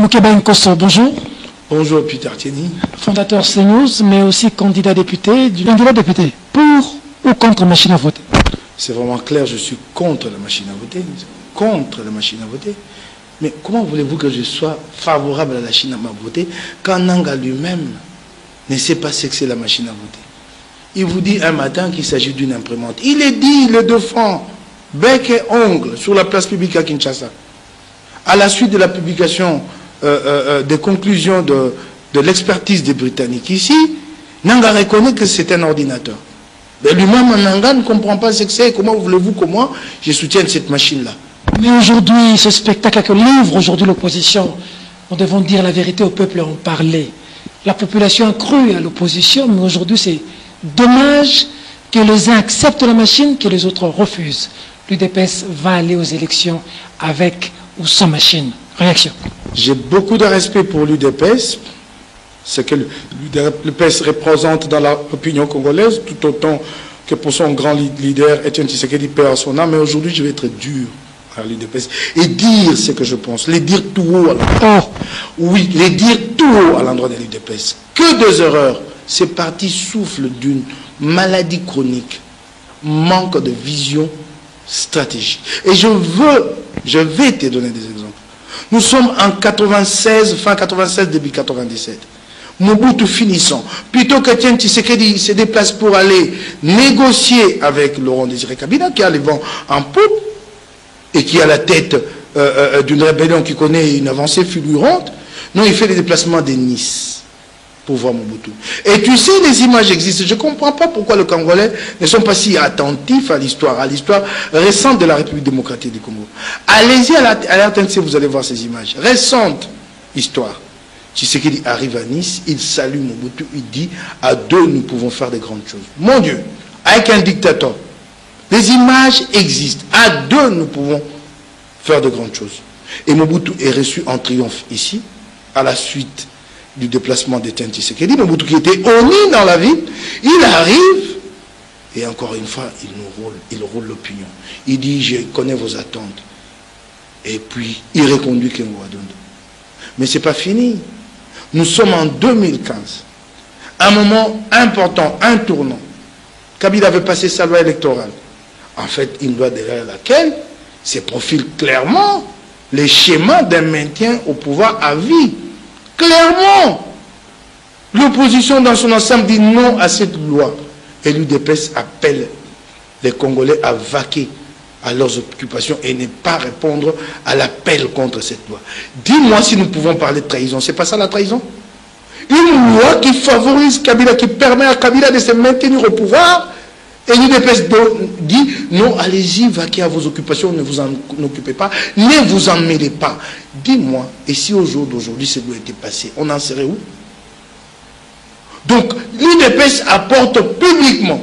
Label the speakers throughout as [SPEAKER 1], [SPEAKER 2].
[SPEAKER 1] Moukeba Nkosso, bonjour.
[SPEAKER 2] Bonjour Peter Tieni.
[SPEAKER 1] Fondateur CNews, mais aussi candidat député. Pour ou contre la machine à voter?
[SPEAKER 2] C'est vraiment clair, je suis contre la machine à voter. Contre la machine à voter. Mais comment voulez-vous que je sois favorable à la machine à voter quand Nanga lui-même ne sait pas ce que c'est la machine à voter? Il vous dit un matin qu'il s'agit d'une imprimante. Il est dit, le défend, bec et ongle, sur la place publique à Kinshasa. À la suite de la publication des conclusions de l'expertise des Britanniques ici, Nanga reconnaît que c'est un ordinateur. Mais lui-même, Nanga ne comprend pas ce que c'est. Comment voulez-vous que moi, je soutienne cette machine-là?
[SPEAKER 1] Mais aujourd'hui, ce spectacle que livre aujourd'hui l'opposition, nous devons dire la vérité au peuple et en parler. La population a cru à l'opposition, mais aujourd'hui c'est dommage que les uns acceptent la machine, que les autres refusent. L'UDPS va aller aux élections avec ou sans machine. Réaction.
[SPEAKER 2] J'ai beaucoup de respect pour l'UDPS, ce que l'UDPS représente dans l'opinion congolaise, tout autant que pour son grand leader, Etienne Tshisekedi, paix à son âme. Mais aujourd'hui, je vais être dur à l'UDPS et dire ce que je pense, les dire tout haut à l'endroit. Oui, les dire tout haut à l'endroit de l'UDPS. Que deux erreurs. Ces partis souffrent d'une maladie chronique, manque de vision stratégique. Et je vais te donner des exemples. Nous sommes en 96, fin 96, début 97. Mobutu finissant. Plutôt qu'Etienne Tshisekedi se déplace pour aller négocier avec Laurent Désiré Kabila, qui a les vents en poupe, et qui a la tête d'une rébellion qui connaît une avancée fulgurante. Non, il fait les déplacements de Nice pour voir Mobutu. Et tu sais, les images existent. Je ne comprends pas pourquoi les Congolais ne sont pas si attentifs à l'histoire récente de la République démocratique du Congo. Allez-y à la RTNC, vous allez voir ces images. Récente histoire. Tshisekedi arrive à Nice, il salue Mobutu, il dit, à deux, nous pouvons faire des grandes choses. Mon Dieu, avec un dictateur. Les images existent. À deux, nous pouvons faire de grandes choses. Et Mobutu est reçu en triomphe ici, à la suite du déplacement d'Etienne Tshisekedi. Mobutu qui était honni dans la ville, il arrive, et encore une fois, il roule l'opinion. Il dit, je connais vos attentes. Et puis, il reconduit Kengoadondo. Mais ce n'est pas fini. Nous sommes en 2015. Un moment important, un tournant. Kabila avait passé sa loi électorale. En fait, une loi derrière laquelle se profile clairement les schémas d'un maintien au pouvoir à vie. Clairement, l'opposition dans son ensemble dit non à cette loi. Et l'UDPS appelle les Congolais à vaquer à leurs occupations et ne pas répondre à l'appel contre cette loi. Dis-moi si nous pouvons parler de trahison. C'est pas ça la trahison? Une loi qui favorise Kabila, qui permet à Kabila de se maintenir au pouvoir. Et l'UDPS dit, non, allez-y, vaquez à vos occupations, ne vous en occupez pas, ne vous en mêlez pas. Dis-moi, et si au jour d'aujourd'hui, ce doit être passé, on en serait où? Donc, l'UDPS apporte publiquement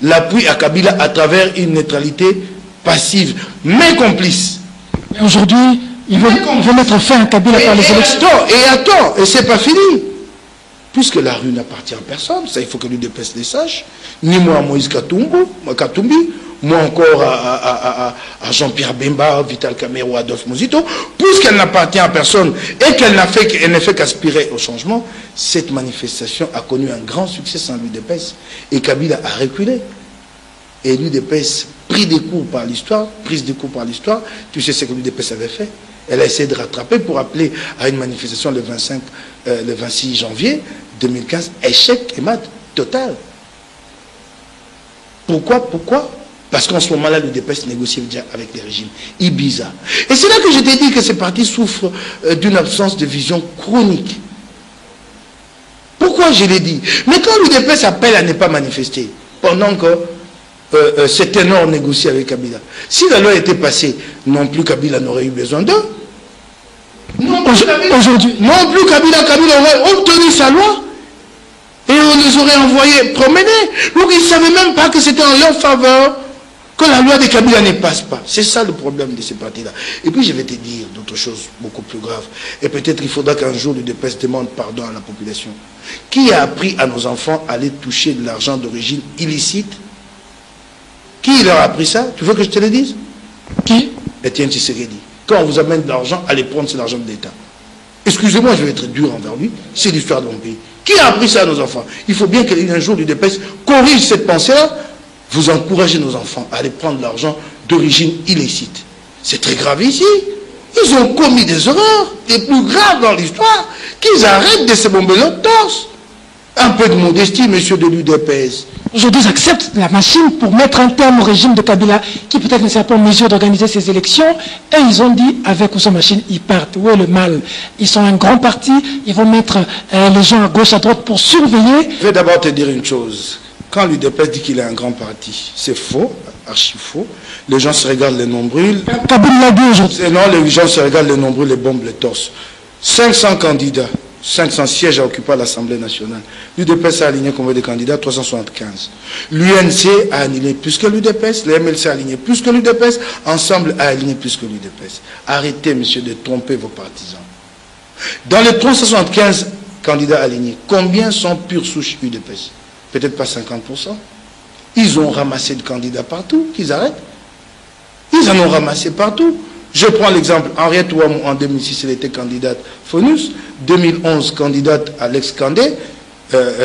[SPEAKER 2] l'appui à Kabila à travers une neutralité passive, mais complice.
[SPEAKER 1] Mais aujourd'hui, il veut mettre fin à Kabila par les élections.
[SPEAKER 2] Et c'est pas fini. Puisque la rue n'appartient à personne, ça il faut que l'UDPS le sache, ni moi à Moïse Katumbi, moi encore à Jean-Pierre Bemba, Vital Kamerhe ou Adolphe Muzito, puisqu'elle n'appartient à personne et qu'elle n'a fait qu'aspirer au changement, cette manifestation a connu un grand succès sans l'UDPS et Kabila a reculé. Et l'UDPS, prise des cours par l'histoire, tu sais ce que l'UDPS avait fait? Elle a essayé de rattraper pour appeler à une manifestation le 26 janvier 2015, échec et mat total. Pourquoi? Parce qu'en ce moment-là, l'UDPS négocie déjà avec les régimes. Ibiza. Et c'est là que je t'ai dit que ces partis souffrent d'une absence de vision chronique. Pourquoi je l'ai dit? Mais quand l'UDPS appelle à ne pas manifester, pendant que cet ténor négocie avec Kabila, si la loi était passée, non plus Kabila n'aurait eu besoin d'eux.
[SPEAKER 1] Aujourd'hui,
[SPEAKER 2] non plus Kabila aurait obtenu sa loi et on les aurait envoyés promener. Donc ils ne savaient même pas que c'était en leur faveur que la loi de Kabila ne passe pas. C'est ça le problème de ces partis-là. Et puis je vais te dire d'autres choses beaucoup plus graves. Et peut-être il faudra qu'un jour l'UDPS demande pardon à la population. Qui a appris à nos enfants à aller toucher de l'argent d'origine illicite? Qui leur a appris ça? Tu veux que je te le dise?
[SPEAKER 1] Qui?
[SPEAKER 2] Etienne Tshisekedi. Quand on vous amène de l'argent, allez prendre cet argent de l'État. Excusez-moi, je vais être dur envers lui. C'est l'histoire de mon pays. Qui a appris ça à nos enfants? Il faut bien qu'un jour l'UDPS corrige cette pensée-là. Vous encouragez nos enfants à aller prendre de l'argent d'origine illicite. C'est très grave ici. Ils ont commis des erreurs, les plus graves dans l'histoire, qu'ils arrêtent de se bomber le torse. Un peu de modestie, monsieur de l'UDPS.
[SPEAKER 1] Aujourd'hui, ils acceptent la machine pour mettre un terme au régime de Kabila, qui peut-être ne sera pas en mesure d'organiser ces élections. Et ils ont dit, avec ou sans machine, ils partent. Où est le mal? Ils sont un grand parti, ils vont mettre les gens à gauche, à droite pour surveiller.
[SPEAKER 2] Je vais d'abord te dire une chose. Quand l'UDPS dit qu'il est un grand parti, c'est faux, archi faux. Les gens se regardent les nombrils.
[SPEAKER 1] Kabila l'a dit aujourd'hui.
[SPEAKER 2] Non, les gens se regardent les nombrils, les bombes, les torses. 500 candidats. 500 sièges à occuper à l'Assemblée nationale. L'UDPS a aligné combien de candidats? 375. L'UNC a aligné plus que l'UDPS, le MLC a aligné plus que l'UDPS, Ensemble a aligné plus que l'UDPS. Arrêtez, monsieur, de tromper vos partisans. Dans les 375 candidats alignés, combien sont pure souche UDPS? Peut-être pas 50%. Ils ont ramassé de candidats partout, qu'ils arrêtent. Ils en ont ramassé partout. Je prends l'exemple, Henriette Ouamou, en 2006, elle était candidate FONUS, 2011, candidate à l'ex-Candé,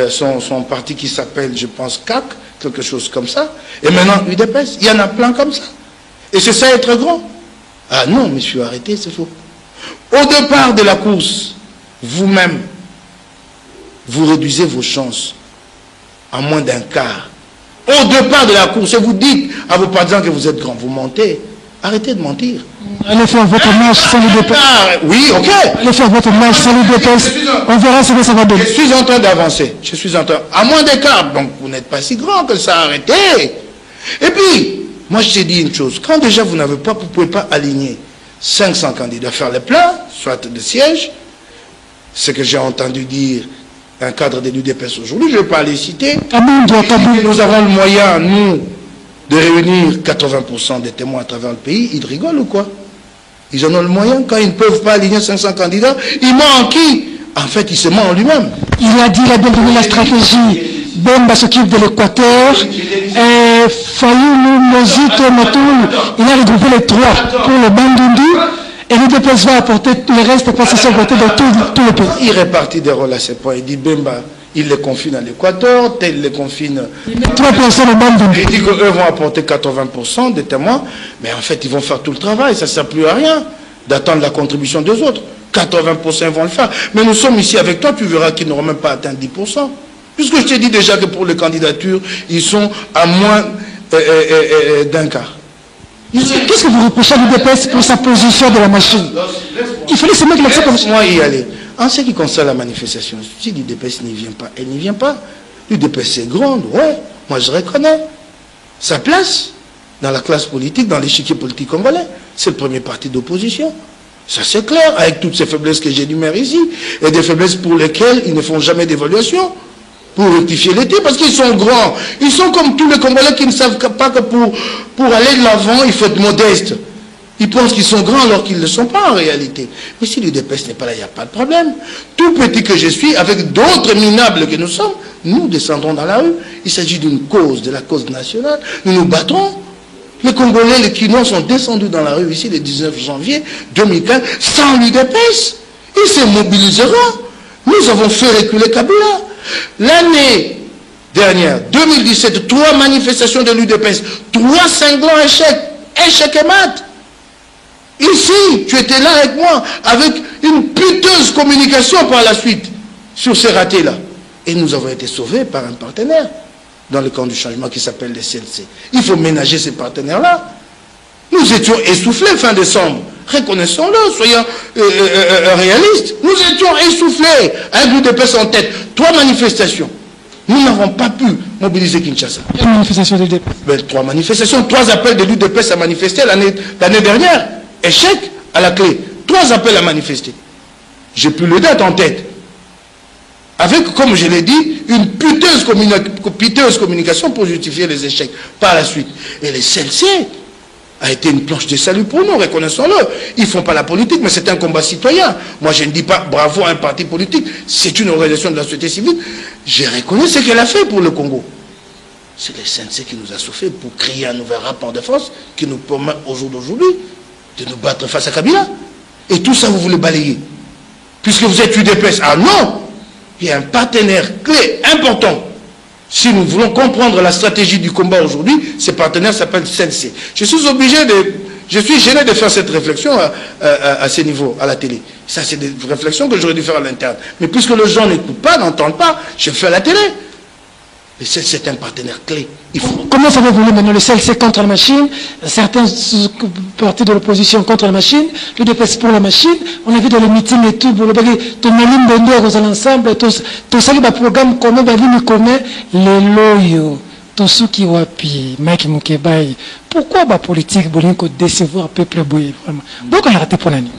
[SPEAKER 2] son parti qui s'appelle, je pense, CAC, quelque chose comme ça, et maintenant UDPS, il y en a plein comme ça. Et c'est ça être grand. Ah non, monsieur, arrêtez, c'est faux. Au départ de la course, vous-même, vous réduisez vos chances à moins d'un quart. Au départ de la course, et vous dites à vos partisans que vous êtes grand, vous mentez. Arrêtez de mentir.
[SPEAKER 1] Allez faire votre marche sans l'UDPS.
[SPEAKER 2] Oui, ok.
[SPEAKER 1] Allez faire votre marche sans l'UDPS. On verra ce que ça va donner.
[SPEAKER 2] Je suis en train d'avancer. Je suis en train. À moins d'écart. Donc vous n'êtes pas si grand que ça. Arrêtez. Et puis, moi je t'ai dit une chose. Quand déjà vous n'avez pas, vous ne pouvez pas aligner 500 candidats, faire le plein, soit de sièges, ce que j'ai entendu dire un cadre de l'UDPS aujourd'hui, je ne vais pas les citer. Nous avons le moyen, nous, de réunir 80% des témoins à travers le pays. Ils rigolent ou quoi? Ils en ont le moyen. Quand ils ne peuvent pas aligner 500 candidats, ils mentent en qui? En fait, il se ment en lui-même.
[SPEAKER 1] Il a dit, il a bien donné la stratégie. Bemba s'occupe de l'Équateur. Fayou, Mozito, Matoul. Il a regroupé les trois pour le Bandundu. Et l'UDPS va apporter le reste parce qu'ils sont votés dans tout le pays.
[SPEAKER 2] Il répartit des rôles à ses points. Il dit Bemba, il les confine à l'Équateur, tel les confine.
[SPEAKER 1] Il met 3 personnes au Bandundu.
[SPEAKER 2] Il dit qu'eux vont apporter 80% des témoins, mais en fait, ils vont faire tout le travail. Ça ne sert plus à rien d'attendre la contribution des autres. 80% vont le faire. Mais nous sommes ici avec toi, tu verras qu'ils n'auront même pas atteint 10%. Puisque je t'ai dit déjà que pour les candidatures, ils sont à moins d'un quart.
[SPEAKER 1] Qu'est-ce que vous reprochez à l'UDPS pour sa position de la machine? Il fallait se mettre là-dessus comme ça.
[SPEAKER 2] Moi y aller. En ce qui concerne la manifestation, si l'UDPS n'y vient pas, elle n'y vient pas. L'UDPS est grande, ouais, moi je reconnais. Sa place dans la classe politique, dans l'échiquier politique congolais, c'est le premier parti d'opposition. Ça c'est clair, avec toutes ces faiblesses que j'énumère ici, et des faiblesses pour lesquelles ils ne font jamais d'évaluation. Pour rectifier les tirs, parce qu'ils sont grands. Ils sont comme tous les Congolais qui ne savent pas que pour aller de l'avant, il faut être modeste. Ils pensent qu'ils sont grands alors qu'ils ne le sont pas en réalité. Mais si l'UDPS n'est pas là, il n'y a pas de problème. Tout petit que je suis, avec d'autres minables que nous sommes, nous descendrons dans la rue. Il s'agit d'une cause, de la cause nationale. Nous nous battrons. Les Congolais, les Quinois sont descendus dans la rue ici le 19 janvier 2015 sans l'UDPS. Ils se mobiliseront. Nous avons fait reculer Kabila. L'année dernière, 2017, 3 manifestations de l'UDPS, 3 cinglants échecs, échec et mat. Ici, tu étais là avec moi, avec une puteuse communication par la suite sur ces ratés-là. Et nous avons été sauvés par un partenaire dans le camp du changement qui s'appelle le CLC. Il faut ménager ces partenaires-là. Nous étions essoufflés fin décembre. Reconnaissons-le, soyons réalistes. Nous étions essoufflés avec l'UDPS en tête. 3 manifestations. Nous n'avons pas pu mobiliser Kinshasa.
[SPEAKER 1] Quelle manifestation de l'UDPS?
[SPEAKER 2] 3 manifestations, 3 appels de l'UDPS à manifester l'année dernière. Échec à la clé. 3 appels à manifester. J'ai plus les dates en tête. Avec, comme je l'ai dit, une piteuse communication pour justifier les échecs par la suite. Et les CLC a été une planche de salut pour nous, reconnaissons-le. Ils ne font pas la politique, mais c'est un combat citoyen. Moi, je ne dis pas bravo à un parti politique, c'est une organisation de la société civile. Je reconnais ce qu'elle a fait pour le Congo. C'est les CNC qui nous a soufflé pour créer un nouvel rapport de force qui nous permet au jour d'aujourd'hui de nous battre face à Kabila. Et tout ça, vous voulez balayer. Puisque vous êtes UDPS. Ah non! Il y a un partenaire clé, important. Si nous voulons comprendre la stratégie du combat aujourd'hui, ce partenaire s'appelle CNC. Je suis gêné de faire cette réflexion à ce niveau, à la télé. Ça, c'est des réflexions que j'aurais dû faire à l'interne. Mais puisque les gens n'écoutent pas, n'entendent pas, je fais à la télé. Et c'est un partenaire clé.
[SPEAKER 1] Comment ça va évoluer maintenant? Le CLC contre la machine, certains partis de l'opposition contre la machine, le DPS pour la machine. On a vu dans les meetings et tout, le Malim Bendo aux ensemble, tout ça, le programme commun, les loyaux, tout ce qui wapi, Mike Mukebai. Pourquoi la politique voulait décevoir le peuple boy vraiment? Donc on a raté pour l'année.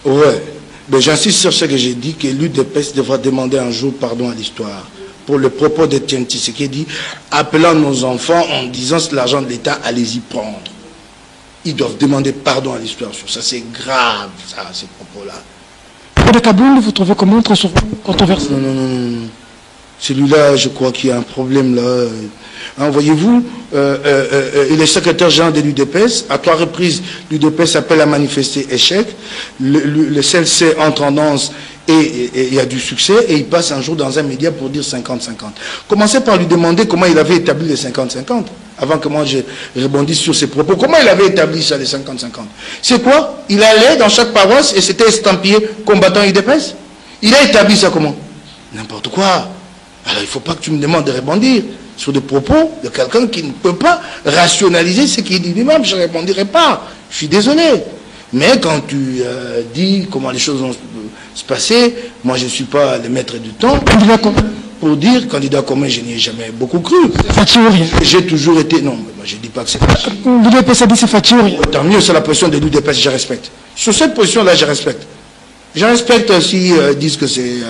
[SPEAKER 2] Ouais, mais j'insiste sur ce que j'ai dit, que l'UDPS devra demander un jour pardon à l'histoire. Pour le propos de Etienne Tshisekedi, appelant nos enfants en disant c'est l'argent de l'État, allez-y prendre. Ils doivent demander pardon à l'histoire sur ça. C'est grave, ça, ces propos-là.
[SPEAKER 1] Pour le Kaboul, vous trouvez comment controversé?
[SPEAKER 2] Non. Celui-là, je crois qu'il y a un problème là. Hein, voyez-vous, il est secrétaire général de l'UDPS. À 3 reprises, l'UDPS appelle à manifester échec. Le CLC entre en danse et il y a du succès. Et il passe un jour dans un média pour dire 50-50. Commencez par lui demander comment il avait établi les 50-50. Avant que moi je rebondisse sur ses propos. Comment il avait établi ça, les 50-50? C'est quoi? Il allait dans chaque paroisse et c'était estampillé combattant UDPS. Il a établi ça comment? N'importe quoi. Alors il ne faut pas que tu me demandes de rebondir sur des propos de quelqu'un qui ne peut pas rationaliser ce qu'il dit lui-même. Je ne répondrai pas. Je suis désolé. Mais quand tu dis comment les choses vont se passer, moi je ne suis pas le maître du temps. Pour dire, candidat commun, je n'y ai jamais beaucoup cru. J'ai toujours été... Non, moi je ne dis pas que c'est Fachi.
[SPEAKER 1] L'UDPS a dit c'est Fachi.
[SPEAKER 2] Tant mieux, c'est la position de l'UDPS, je respecte. Sur cette position-là, je respecte. Je respecte s'ils disent que c'est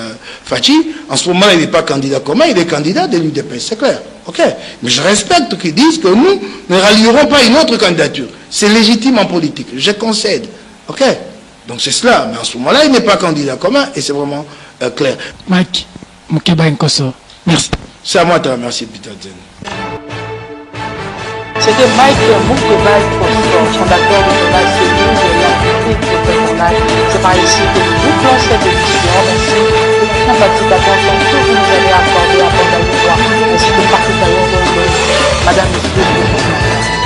[SPEAKER 2] Fachi. En ce moment, il n'est pas candidat commun, il est candidat de l'UDPS, c'est clair. Ok. Mais je respecte qu'ils disent que nous ne rallierons pas une autre candidature. C'est légitime en politique. Je concède. Ok. Donc c'est cela. Mais en ce moment-là, il n'est pas candidat commun et c'est vraiment clair.
[SPEAKER 1] Mike Mukeba Nkoso. Merci.
[SPEAKER 2] C'est à moi de te remercier, Peter Zen.
[SPEAKER 3] C'était Mike Mukeba Nkoso, fondateur de la cellule de l'Institut de patronage. C'est par ici que nous bouclons cette émission. Merci de la sympathique attention que vous nous avez accordée à Madame Leroy, ainsi que partout ailleurs dans le monde. Madame, Monsieur,